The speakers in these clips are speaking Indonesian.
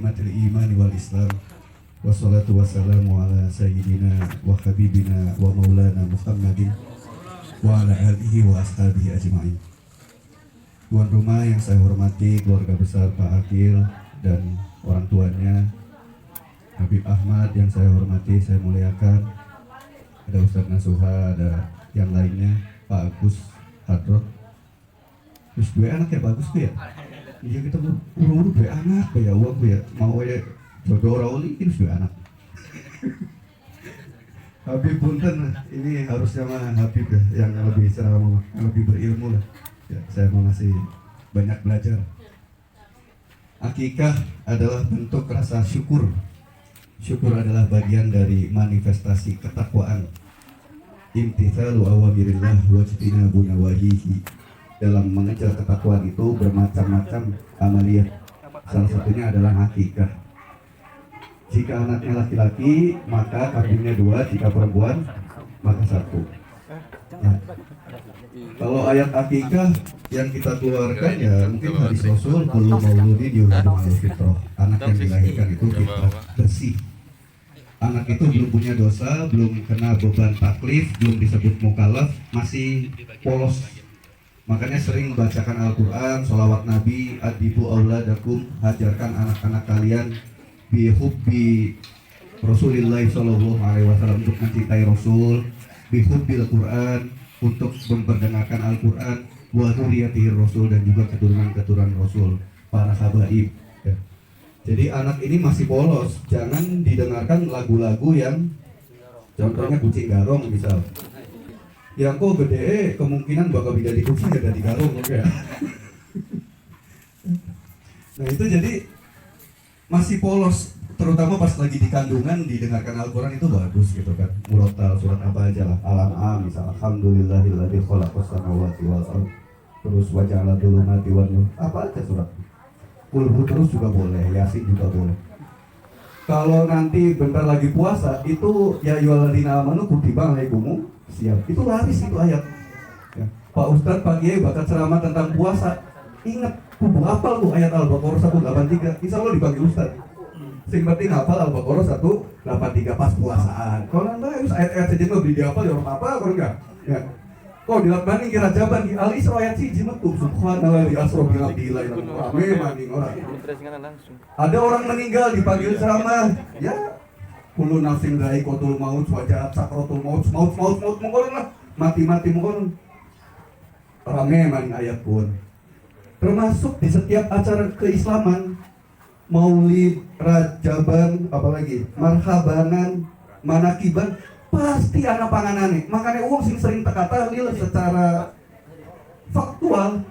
nikmatil iman wal islam. Wassalatu wassalamu ala sayyidina wa habibina wa maulana Muhammadin wa ala alihi wa ashabihi ajma'in. Tuan rumah yang saya hormati, keluarga besar Pak Akil dan orang tuanya, Habib Ahmad yang saya hormati, saya muliakan, ada Ustadz Nasuha, ada yang lainnya, Pak Agus Hadrot. Terus dua anak ya bagus tuh ya. Iya kita urut dua anak ya uang ya mau ya jodoh rauli terus dua anak. Habib punten ini harus sama Habib ya, yang lebih ceramah, yang lebih berilmu lah. Ya, saya mau ngasih banyak belajar. Akikah adalah bentuk rasa syukur. Syukur adalah bagian dari manifestasi ketakwaan. Imtithalu awamirillah wajtinabu nawahihi. Dalam mengejar ketakwaan itu bermacam-macam amaliyah. Salah satunya adalah akikah. Jika anaknya laki-laki, maka kambingnya 2, jika perempuan, maka 1. Ya. Kalau ayat akikah yang kita keluarkan ya mungkin hadis Rasul, kullu mauludin yuladu ala fitrah. Anak yang dilahirkan itu fitrah bersih. Anak itu belum punya dosa, belum kena beban taklif, belum disebut mukallaf, masih polos. Makanya sering membacakan Al-Quran, sholawat Nabi, adibu auladakum, hajarkan anak-anak kalian bihubbi Rasulillah sallallahu alaihi wasallam, untuk mencintai Rasul, bihubbil Quran, untuk memperdengarkan Al-Quran, wa dzurriyyatihi Rasul, dan juga keturunan-keturunan Rasul, para habaib. Ya. Jadi anak ini masih polos, jangan didengarkan lagu-lagu yang contohnya kucing garong misal. Yang kok gede kemungkinan bakal bisa dikucing ya dari garong ya. Nah itu jadi masih polos, terutama pas lagi di kandungan didengarkan Al-Quran itu bagus gitu kan. Murotal surat apa aja lah, Al-An'am misal, alhamdulillahilladzi khalaqas samawati wal ardh, terus waja'ala dzulumati wan nur, apa aja surat. Kulhu terus juga boleh, Yasin juga boleh. Kalau nanti bentar lagi puasa itu ya ayyuhalladzina amanu kutiba alaikumus siap, itu laris itu ayat ya. Pak Ustadz pagi bakal ceramah tentang puasa, ingat kubu hafal tuh ayat Al-Baqarah 183, insya Allah dipanggil Ustadz sing penting hafal Al-Baqarah 183 pas puasaan. Kalau anda harus ayat-ayat saja mau beli dihafal ya orang apa kalau enggak ya. Kok dilakbani kira jaban di Al-Isra ayat siji metu subhanallah ya asra bil abdillah rame maning orang. Ada orang meninggal dipanggil ceramah ya, kullu nafsin dha'iqatul maut wa ja'at sakratul maut mongkon lah, mati mongkon. Rame maning ayat pun. Termasuk di setiap acara keislaman, maulid, rajaban, apalagi marhabanan, manakiban, pasti ana panganane. Makanya uang sing sering kata lil secara faktual,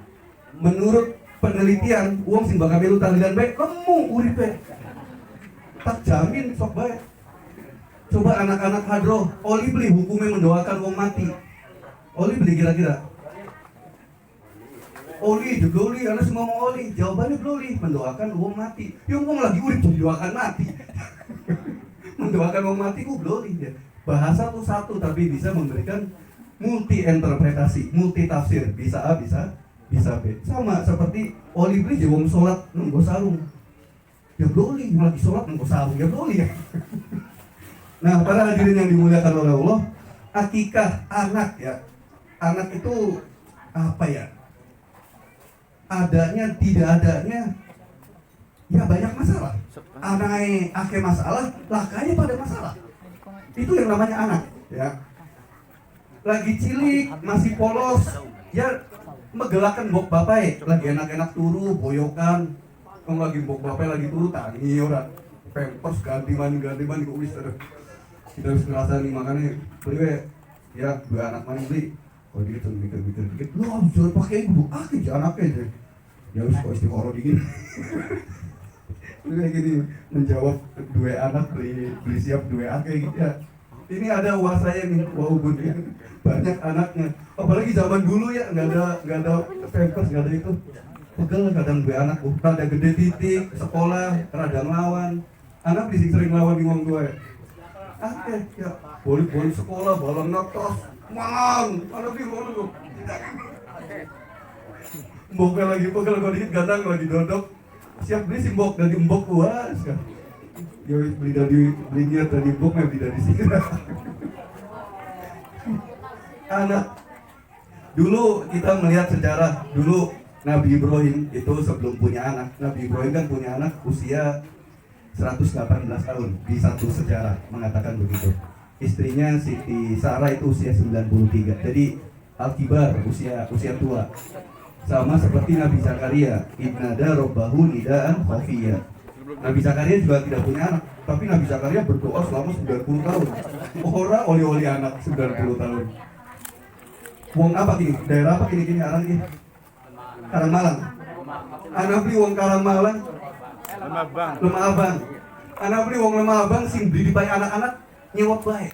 menurut penelitian uang sing bakal melu tahlilan bae lemu uripe. Tak jamin sok bae. Coba anak-anak hadroh, oli beli hukumnya mendoakan wong mati. Oli beli kira-kira. Oli, jebli, anak semua mau oli. Jawabannya beli, mendoakan wong mati. Yang wong lagi urip mendoakan mati. Mendoakan wong mati ku beli ya. Bahasa tuh satu tapi bisa memberikan multi interpretasi, multi tafsir. Bisa A, bisa B. Sama seperti oli beli wong sholat nunggu sarung. Ya beli, lagi sholat nunggu sarung ya beli ya. Nah, para hadirin yang dimuliakan oleh Allah, akikah anak ya. Anak itu apa ya? Adanya tidak adanya ya banyak masalah. Anaknya ake masalah, lakanya pada masalah. Itu yang namanya anak ya. Lagi cilik, masih polos, ya megelakan bok bapai, lagi enak-enak turu, boyokan. Kalau lagi bok bapai lagi turu tani orang. Pampers ganti mandi kok wis terus. Kita harus ngerasa nih makanya beli ya dua anak mandi beli. Oh dia tuh mikir dikit, lo jangan pakai ibu, akik anaknya deh. Ya harus kok istiqoroh dingin. Kayak gini menjawab dua anak beli siap dua akik gitu ya. Ini ada uang saya nih, ubun ya. Banyak anaknya. Apalagi zaman dulu ya nggak ada pampers, nggak ada itu. Pegel kadang dua anak, rada gede titik, sekolah, rada ngelawan. Anak bisa sering ngelawan di wong tua ya. Ya, boleh sekolah, balon notos, mang, anak di mana tuh? Pegel lagi, kalau dikit gadang lagi dodok, siap beli simbok dari mbok puas kan. Yo belinya dari mbok mah beli dari sini. Anak dulu kita melihat sejarah dulu Nabi Ibrahim itu sebelum punya anak. Nabi Ibrahim kan punya anak usia 118 tahun di satu sejarah mengatakan begitu. Istrinya Siti Sarah itu usia 93. Jadi Al-Kibar usia tua. Sama seperti Nabi Zakaria, ibnada robbahu nidaan khafiyya. Nabi Zakaria juga tidak punya anak, tapi Nabi Zakaria berdoa selama 90 tahun. Orang oli anak 90 tahun. Wong apa gini? Daerah apa gini arang ini? Karangmalang. Anak beli wong Karangmalang. Lemah Abang. Anak beli wong Lemah Abang sing beli dipakai anak-anak nyewot baik.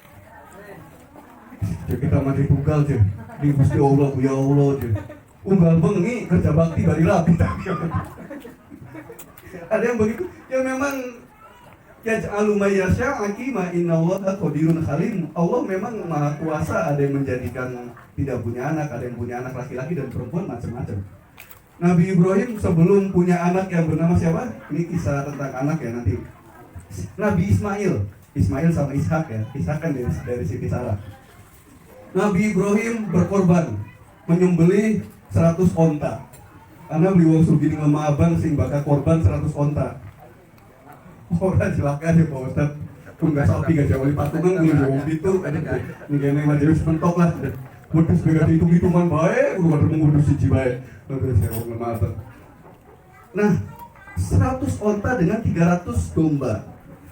Kita mandi tunggal je. Di Gusti Allah ya Allah je. Unggal bengi kerja bakti bari rapi tapi ada yang begitu. Ya memang ya alumayasya akima innallaha qadirun halim. Allah memang maha kuasa, ada yang menjadikan tidak punya anak, ada yang punya anak laki-laki dan perempuan macam-macam. Nabi Ibrahim sebelum punya anak yang bernama siapa? Ini kisah tentang anak ya nanti. Nabi Ismail sama Ishak ya. Ishak kan dari Siti Sarah. Nabi Ibrahim berkorban menyembelih 100 onta. Karena beli wong sugih lemah abang sing bakal korban 100 onta. Orang silakan ya Pak Ustaz. Enggak sapi gak jauh patungan gue jauh itu ada ngene majelis mentok lah. Wedhus bega hitung-hitungan bae, kudu ada mengudus siji bae. Terus saya wong lemah abang. Nah, 100 onta dengan 300 domba.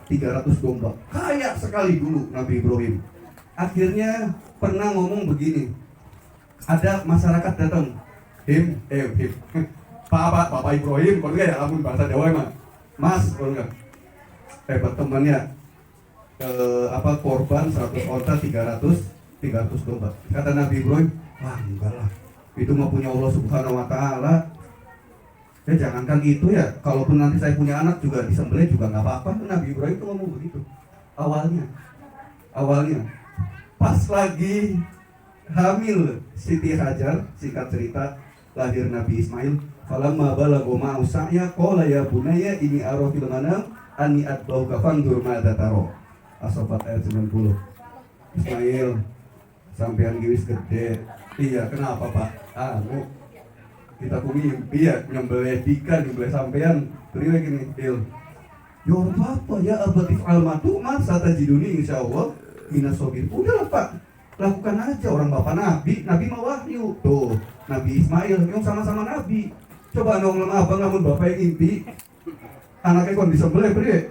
300 domba. Kaya sekali dulu Nabi Ibrahim. Akhirnya pernah ngomong begini. Ada masyarakat datang. Him. Bapak Ibrahim, kalau enggak ya ampun bahasa Jawa emang. Mas, kalau enggak. Temannya korban 100 onta 300 domba. Kata Nabi Ibrahim, wah enggak lah. Itu mah punya Allah Subhanahu wa taala. Ya jangankan itu ya, kalaupun nanti saya punya anak juga disembelih juga enggak apa-apa. Nabi Ibrahim itu ngomong begitu. Awalnya. Pas lagi hamil Siti Hajar, singkat cerita, lahir Nabi Ismail. Falamma balagha ma'u sa'ya qala ya bunayya inni ara fil manam anni atba'uka fanzur madza tara. As-Saffat ayat 90. Ismail, sampean giwis gede. Iya, kenapa Pak? Kita mimpi ya nyembelih dika nyembelih sampean. Beri gini, Ya apa ya abatif almatu masa tajiduni insyaallah minas sabir. Udah Pak, lakukan aja, orang bapak nabi mau wahyu. Tuh, Nabi Ismail yang sama-sama nabi. Coba nong lemah abang namun bapak yang mimpi anaknya kon disembelih beri.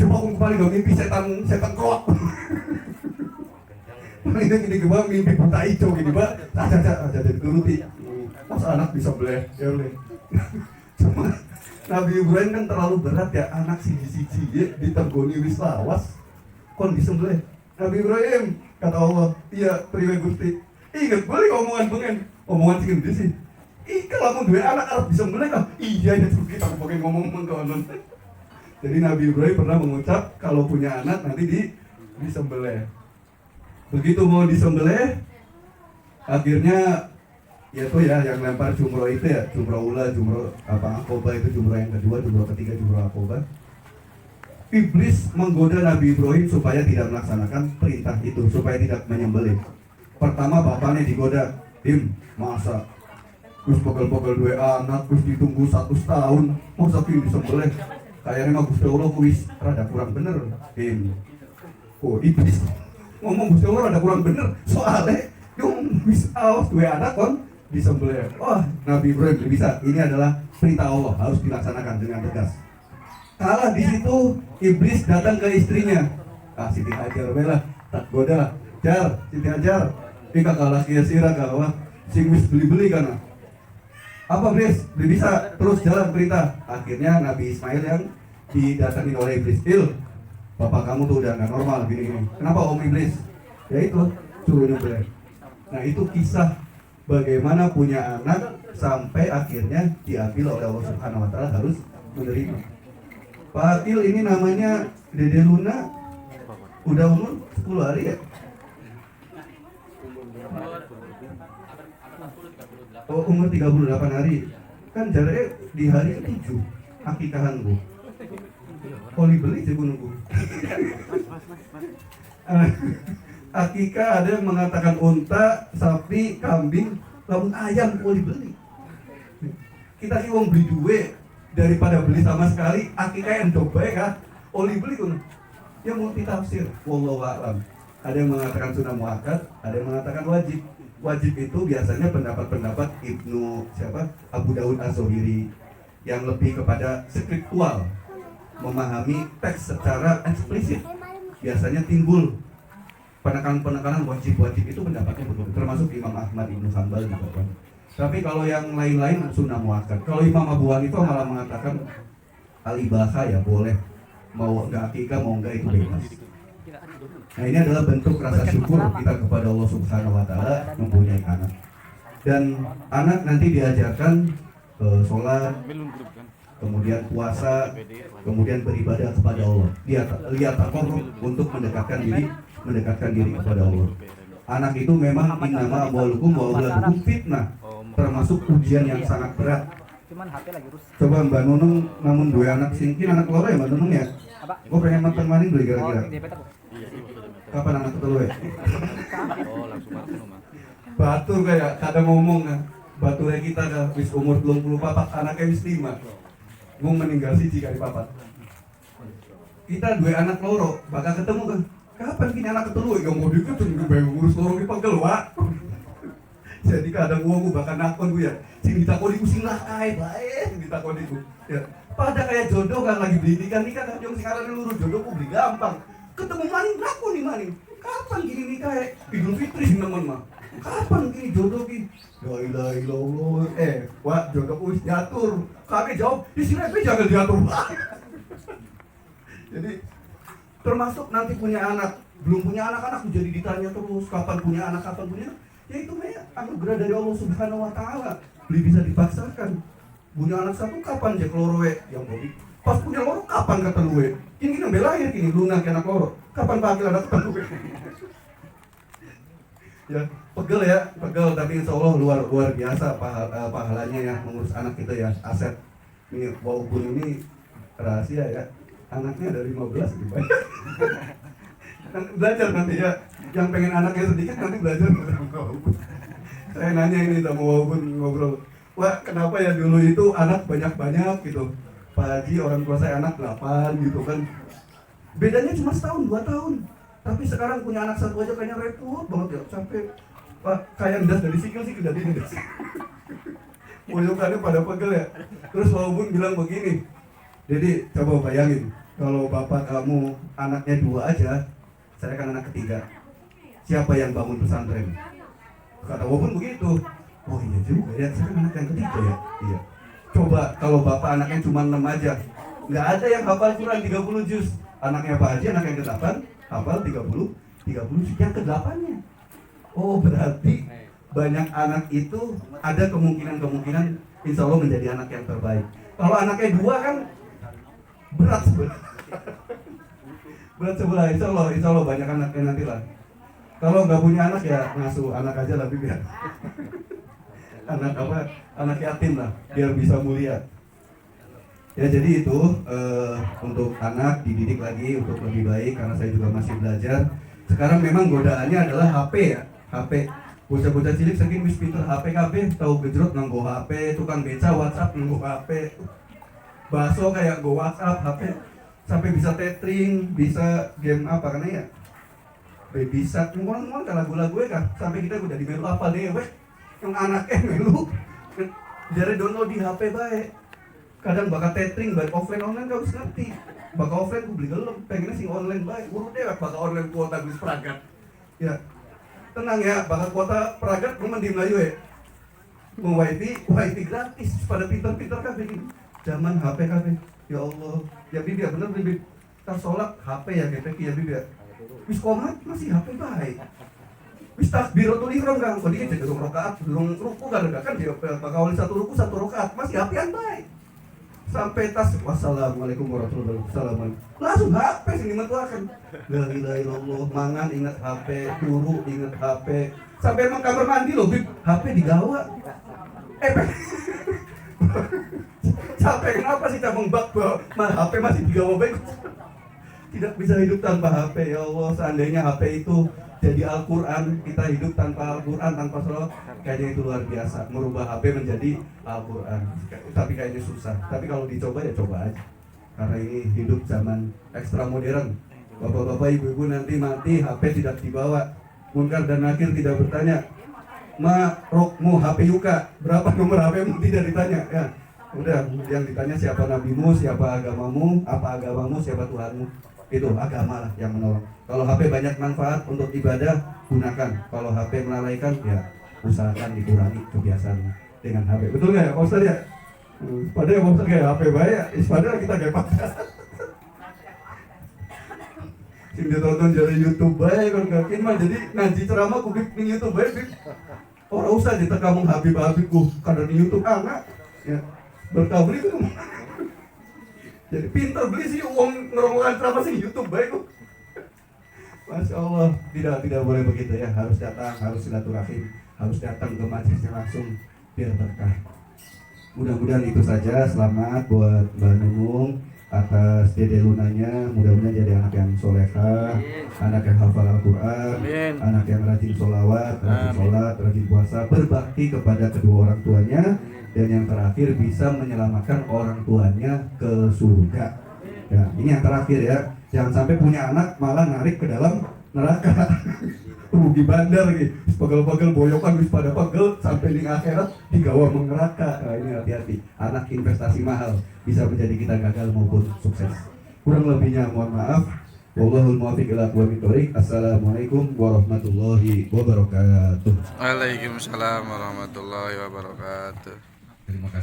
Coba aku paling gak mimpi setan kok. Ini gimana mimpi buta hijau gini Pak. Aja dituruti. Masa anak disembelih ya boleh. Cuma Nabi Ibrahim kan terlalu berat ya, anak siji-siji ya ditenggoni wis lawas kon disembelih. Nabi Ibrahim kata Allah, iya priwe Gusti. Ingat boleh omongan sing gede sih. Kalau mau dua anak harus disembelih kah? Iya ya kita pakai ngomong kawan. Jadi Nabi Ibrahim pernah mengucap kalau punya anak nanti disembelih. Begitu mau disembelih, akhirnya ya tuh ya yang lempar jumroh itu ya, jumroh ula, jumroh Aqobah itu jumroh yang kedua, jumroh ketiga jumroh Aqobah. Iblis menggoda Nabi Ibrahim supaya tidak melaksanakan perintah itu, supaya tidak menyembelih. Pertama bapaknya digoda, masa Gus pegel-pegel dua anak, Gus ditunggu 1 tahun, masa Kim disembelih? Kayaknya mah Gusti Allah wis rada kurang bener. Iblis ngomong Gusti Allah rada kurang bener, soalnya wis awas dua anak kon disembelih. Nabi Ibrahim bisa. Ini adalah perintah Allah, harus dilaksanakan dengan tegas. Kalah di situ, iblis datang ke istrinya. Siti Hajar lah, tak goda. Siti Hajar, ini kalah kira-kira kalah. Sing wis beli-beli kana. Apa iblis? Bisa terus jalan perintah. Akhirnya Nabi Ismail yang didatangi oleh iblis. Bapak kamu tuh udah nggak normal gini-gini. Kenapa om iblis? Ya itu, suruh nyembelih. Nah itu kisah bagaimana punya anak sampai akhirnya diambil oleh Allah Subhanahu wa taala harus menerima. Pak Akil ini namanya Dede Luna udah umur 10 hari ya? Umur 38 hari. Kan jaraknya di hari ke-7. akikahan bu. Oli beli sih bu nunggu. Akikah ada yang mengatakan unta, sapi, kambing, lamun ayam oli beli. Kita sih uang beli duit daripada beli sama sekali. Akikah yang coba ya kan, oli beli kan. Ya multi tafsir. Wallahu a'lam. Ada yang mengatakan sunnah muakkad, ada yang mengatakan wajib. Wajib itu biasanya pendapat-pendapat Ibnu Abu Daud Az-Zuhiri yang lebih kepada skriptual, memahami teks secara eksplisit. Biasanya timbul penekanan-penekanan wajib-wajib itu pendapatnya betul, termasuk Imam Ahmad Ibnu Hanbal juga kan. Tapi kalau yang lain-lain sunnah muakkad. Kalau Imam Abu Hanifah malah mengatakan al-ibahah ya boleh, mau enggak akikah mau enggak itu bebas. Nah ini adalah bentuk rasa syukur kita kepada Allah Subhanahu Wa Taala mempunyai anak. Dan anak nanti diajarkan sholat, kemudian puasa, kemudian beribadah kepada Allah. Lihat takarrub untuk mendekatkan diri kepada Allah. Anak itu memang innama amwalukum wa auladukum fitnah, termasuk ujian yang sangat berat. Coba Mbak Nunung namun dua anak singkin anak loro ya Mbak Nunung ya. Gue pengen makan maning dulu kira-kira. Kapan anak ketelu ya? Oh, langsung marah mah. Batur kayak kadang ngomong kan. Baturnya kita kan wis umur 24 anaknya wis 5. Mau meninggal siji kali papat. Kita dua anak loro, bakal ketemu kan. Kapan kini anak ketelu ya mau dikit tuh ngurus loro ki pegel wa. Jadi kadang gua bakal nakon gue ya. Sing ditakoni ku sing lah kae bae sing ditakoni ku. Ya. Pada kayak jodoh kan lagi beli kan nikah kan yang sekarang lurus jodoh ku beli gampang. Ketemu maning nakon nih maning. Kapan gini nikah ya? Idul Fitri sing nemen mah. Kapan gini jodoh ki? La ilaha illallah. Wah, jodoh ku wis diatur. Kami jawab, di sini aja jangan diatur. Jadi termasuk nanti punya anak, belum punya anak-anak jadi ditanya terus kapan punya anak, kapan punya anak. Ya itu mah anugerah dari Allah Subhanahu Wa Taala. Beli bisa dipaksakan. Punya anak satu kapan je kelorowe yang bobi. Pas punya loro kapan kata luwe. Ini kita belain kini lunak anak loro. Kapan panggil anak kata luwe. Ya, pegel tapi insya Allah luar biasa pahalanya ya mengurus anak kita ya, aset. Ini walaupun ini rahasia ya, anaknya ada 15 gitu banyak. Belajar nanti ya, yang pengen anaknya sedikit nanti belajar. Saya nanya ini sama walaupun ngobrol, wah kenapa ya dulu itu anak banyak-banyak gitu. Pak Haji orang tua saya anak 8 gitu kan. Bedanya cuma setahun 2 tahun. Tapi sekarang punya anak satu aja kayaknya repot banget ya, sampai Pak kayak das dari sikil sih dari ini das. Pojokannya pada pegel ya. Terus walaupun bilang begini, jadi coba bayangin kalau bapak kamu anaknya 2 aja, saya kan anak ketiga. Siapa yang bangun pesantren? Kata walaupun begitu. Oh iya juga ya, saya kan anak yang ketiga ya. Iya. Coba kalau bapak anaknya cuma 6 aja, nggak ada yang hafal Quran 30 juz. Anaknya Pak Haji anak yang ke-8 hafal 30 yang ke-8-nya. Oh berarti banyak anak itu ada kemungkinan insya Allah menjadi anak yang terbaik. Kalau anaknya 2 kan berat sebelah. Insya Allah banyak anaknya nanti lah. Kalau nggak punya anak ya ngasuh anak aja lah biar anak yatim lah biar bisa mulia. Ya jadi itu untuk anak dididik lagi untuk lebih baik karena saya juga masih belajar. Sekarang memang godaannya adalah HP ya, HP. Bocah-bocah cilik saking wis pinter HP kabeh, tahu gejrot nganggo HP, tukang beca WhatsApp nganggo HP. Baso kayak go WhatsApp HP sampai bisa tethering, bisa game apa karena ya. Baby Shark ngomong lagu-lagu ya kan sampai kita udah di melu apa deh weh. Yang anaknya melu jadi download di HP baik. Kadang bakal tethering baik offline online gak harus ngerti. Bakal offline gue beli gelem, pengennya sih online baik. Urut deh bakal online kuota gue peragat. Ya tenang ya, bakal kuota peragat gue mending aja ya. Mau wifi gratis pada pintar-pintar kan bikin. Zaman HP kan ya Allah. Ya bibi ya bener bibi. Kita sholat HP ya GPK ya bibi ya. Wis komat masih HP baik. Wis takbiratul ihram kan, kok dia jadi rakaat, belum ruku kan dia bakal 1 ruku 1 rakaat masih HP-an baik. Sampai tas wassalamualaikum warahmatullahi wabarakatuh langsung HP sini metuakan la ilaha illallah mangan ingat HP turu ingat HP sampai emang kamar mandi loh bib HP digawa Capek kenapa sih cabang bak HP masih digawa baik. Tidak bisa hidup tanpa HP. Ya Allah, seandainya HP itu jadi Al-Quran, kita hidup tanpa Al-Quran, tanpa sholat, kayaknya itu luar biasa. Merubah HP menjadi Al-Quran. Tapi kayaknya susah. Tapi kalau dicoba ya coba aja. Karena ini hidup zaman ekstra modern. Bapak-bapak, ibu-ibu nanti mati, HP tidak dibawa. Munkar dan Nakir tidak bertanya, ma rokmu HP Yuka, berapa nomor HP-mu, tidak ditanya. Ya, udah, yang ditanya siapa nabimu, siapa agamamu, apa agamamu, siapa Tuhanmu. Itu agama lah yang menolong. Kalau HP banyak manfaat untuk ibadah, gunakan. Kalau HP melalaikan, ya usahakan dikurangi kebiasaan dengan HP. Betul nggak ya, Pak Ustadz ya? Padahal Pak Ustadz kayak HP baik, padahal kita kayak pada. Sing ditonton dari YouTube baik, kan kakin mah jadi ngaji ceramah kubik di YouTube baik. Orang usah ditekam Habib-habibku kadang di YouTube anak, ya berkah beli itu. Jadi pintar beli sih uang ngeronggolan ceramah sih YouTube baik kok. Masya Allah, tidak boleh begitu ya. Harus datang, harus silaturahim, harus datang ke majelisnya langsung biar berkah. Mudah-mudahan itu saja. Selamat buat Mbak Nunung atas Dede Lunanya. Mudah-mudahan jadi anak yang soleha, anak yang hafal Al-Quran, anak yang rajin sholawat, rajin sholat, rajin puasa, berbakti kepada kedua orang tuanya, dan yang terakhir bisa menyelamatkan orang tuanya ke surga. Ya, ini yang terakhir ya. Jangan sampai punya anak malah narik ke dalam neraka. Rugi bandar gitu. Pegel-pegel boyokan wis pada pegel sampai di akhirat digawa neraka. Nah, ini hati-hati. Anak investasi mahal bisa menjadi kita gagal maupun sukses. Kurang lebihnya mohon maaf. Wallahul muwaffiq ila aqwamit thoriq. Assalamualaikum warahmatullahi wabarakatuh. Waalaikumsalam warahmatullahi wabarakatuh. Terima kasih.